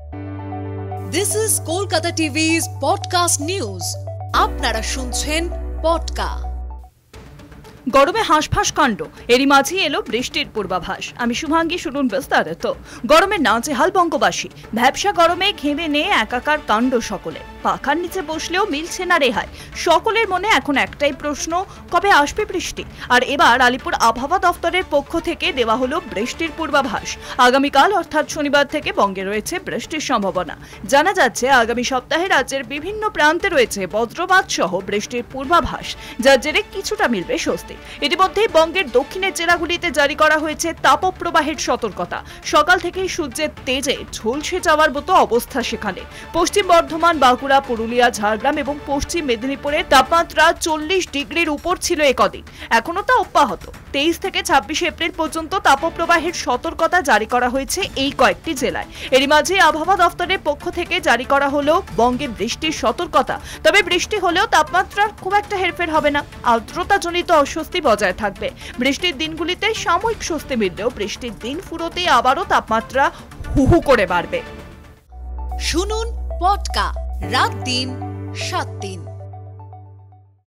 This is Kolkata TV's podcast news. আপনারা শুনছেন পডকা। গরমে হাঁসফাঁস কাণ্ড, এরই মাঝে এলো বৃষ্টির পূর্বাভাস। আমি শুভাঙ্গী, শুনুন বিস্তারিত। গরমে নাজেহাল বঙ্গবাসী, ভ্যাপসা গরমে ঘেমে নিয়ে একাকার কাণ্ড সকলে। পাখার নিচে বসলেও মিলছে না রেহাই। সকলের মনে এখন একটাই প্রশ্ন, কবে আসবে বৃষ্টি? আর এবার আলিপুর আবহাওয়া দফতরের পক্ষ থেকে দেওয়া হলো বৃষ্টির পূর্বাভাস। আগামীকাল অর্থাৎ শনিবার থেকে বঙ্গে রয়েছে বৃষ্টির সম্ভাবনা। জানা যাচ্ছে আগামী সপ্তাহে রাজ্যের বিভিন্ন প্রান্তে রয়েছে বজ্রপাত সহ বৃষ্টির পূর্বাভাস, যার জেরে কিছুটা মিলবে স্বস্তি। ইতিমধ্যেই বঙ্গের দক্ষিণের জেলাগুলিতে জারি করা হয়েছে তাপপ্রবাহের সতর্কতা। সকাল থেকেই সূর্যের তেজে ঝলসে যাওয়ার মতো অবস্থা সেখানে। পশ্চিম বর্ধমান, বাঁকুড়া, পুরুলিয়া, ঝাড়গ্রাম এবং পশ্চিম মেদিনীপুরে তাপমাত্রা 40 ডিগ্রির উপর ছিল একদিন। এখনো তা অব্যাহত। 23 থেকে 26 এপ্রিল পর্যন্ত তাপপ্রবাহের সতর্কতা জারি করা হয়েছে এই কয়েকটি জেলায়। এরই মাঝে আবহাওয়া দফতরের পক্ষ থেকে জারি করা হলো বঙ্গে বৃষ্টির সতর্কতা। তবে বৃষ্টি হলেও তাপমাত্রার খুব একটা হেরফের হবে না। আর্দ্রতাজনিত অস্বস্তি বজায় থাকবে। বৃষ্টির দিনগুলিতে সাময়িক স্বস্তি মিললেও বৃষ্টির দিন ফুরোতে আবারও তাপমাত্রা হু করে বাড়বে। শুনুন পডকা, রাত দিন 7 দিন।